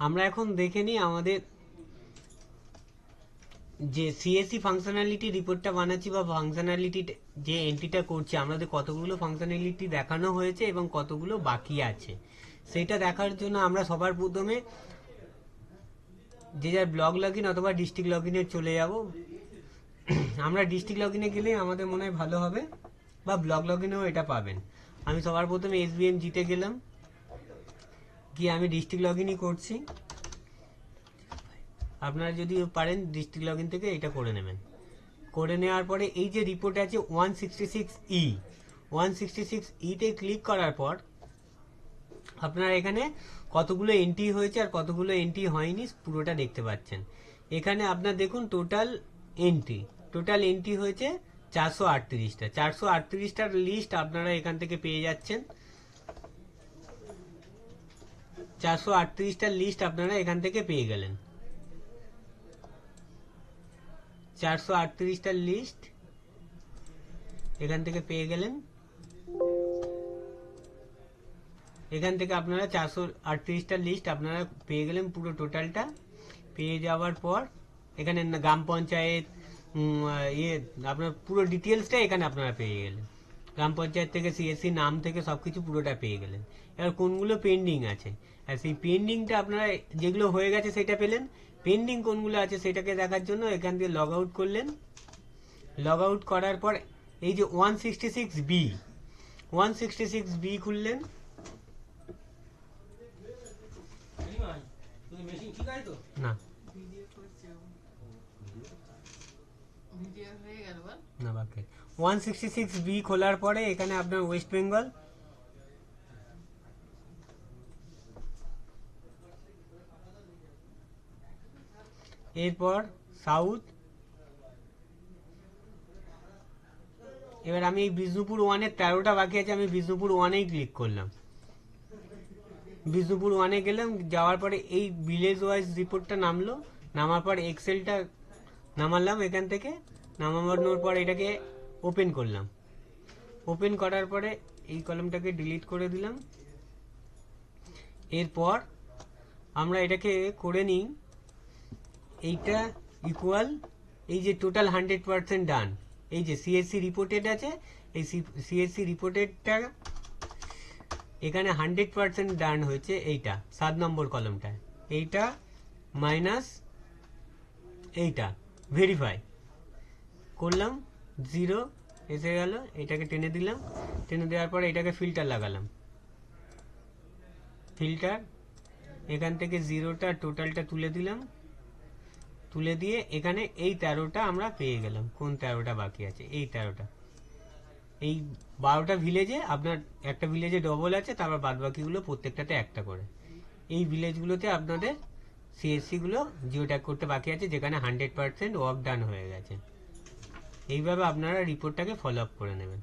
আমরা এখন দেখে নিই আমাদের যে সিএসসি ফাংশনালিটি রিপোর্টটা বানাচ্ছি বা ফাংশনালিটি যে এন্ট্রিটা করছি, আমাদের কতগুলো ফাংশনালিটি দেখানো হয়েছে এবং কতগুলো বাকি আছে সেটা দেখার জন্য আমরা সবার প্রথমে যে যার ব্লগ লগ ইন অথবা ডিস্ট্রিক্ট লগ ইনে চলে যাব। আমরা ডিস্ট্রিক্ট লগ ইনে গেলে আমাদের মনে হয় ভালো হবে, বা ব্লগ লগ ইনেও এটা পাবেন। আমি সবার প্রথমে এসবিএম জিতে গেলাম, গিয়ে আমি ডিস্ট্রিক্ট লগ ইনই করছি। আপনারা যদি পারেন ডিস্ট্রিক্ট লগ ইন থেকে এটা করে নেবেন। করে নেওয়ার পরে এই যে রিপোর্ট আছে 166E, 166E-তে ক্লিক করার পর আপনারা এখানে কতগুলো এন্ট্রি হয়েছে আর কতগুলো এন্ট্রি হয়নি পুরোটা দেখতে পাচ্ছেন। এখানে আপনার দেখুন টোটাল এন্ট্রি হয়েছে 438টা। 438টার লিস্ট আপনারা এখান থেকে পেয়ে যাচ্ছেন। 438টার লিস্ট আপনারা এখান থেকে পেয়ে গেলেন। 438টার লিস্ট এখান থেকে পেয়ে গেলেন। এখান থেকে আপনারা 438টার লিস্ট আপনারা পেয়ে গেলেন। পুরো টোটালটা পেয়ে যাওয়ার পর এখানে গ্রাম পঞ্চায়েত আপনার পুরো ডিটেলসটা এখানে আপনারা পেয়ে গেলেন। গ্রাম পঞ্চায়েত থেকে সিএসসি নাম থেকে সবকিছু পুরোটা পেয়ে গেলেন। এবার কোনগুলো পেন্ডিং আছে, আর সেই পেন্ডিংটা আপনারা যেগুলো হয়ে গেছে সেটা পেলেন। পেন্ডিং কোনগুলো আছে সেটাকে দেখার জন্য এখান থেকে লগ আউট করলেন। লগ আউট করার পর এই যে 166B খুললেন। না না বাকি 166B খোলার পরে এখানে আপনার ওয়েস্ট বেঙ্গল, এরপর সাউথ। এবার আমি এই বিষ্ণুপুর 1-এর 13টা বাকি আছে, আমি বিষ্ণুপুর 1-এই ক্লিক করলাম। বিষ্ণুপুর 1-এ গেলাম, যাওয়ার পরে এই ভিলেজ ওয়াইজ রিপোর্টটা নামলো। নামার পর এক্সেলটা নামালাম এখান থেকে। নামানোর পর এটাকে ওপেন করলাম। ওপেন করার পরে এই কলমটাকে ডিলিট করে দিলাম। এরপর আমরা এটাকে করে নিই, এইটা ইকুয়াল এই যে টোটাল 100% ডান। এই যে সিএসসি রিপোর্টেড আছে, এই সিএসসি রিপোর্টেডটা এখানে 100% ডান হয়েছে। এইটা 7 নম্বর কলমটায়, এইটা মাইনাস এইটা ভেরিফাই করলাম, 0 এসে গেল। এটাকে টেনে দিলাম। টেনে দেওয়ার পরে এটাকে ফিল্টার লাগালাম। ফিল্টার এখান থেকে 0টা টোটালটা তুলে দিলাম। তুলে দিয়ে এখানে এই 13টা আমরা পেয়ে গেলাম। কোন 13টা বাকি আছে? এই 13টা। এই 12টা ভিলেজে আপনার একটা ভিলেজে ডবল আছে, তারপর বাদ বাকিগুলো প্রত্যেকটাতে একটা করে। এই ভিলেজগুলোতে আপনাদের সিএসসি গুলো জিও ট্যাগ করতে বাকি আছে, যেখানে 100% ওয়ার্ক ডান হয়ে গেছে। এইভাবে আপনারা রিপোর্টটাকে ফলো আপ করে নেবেন।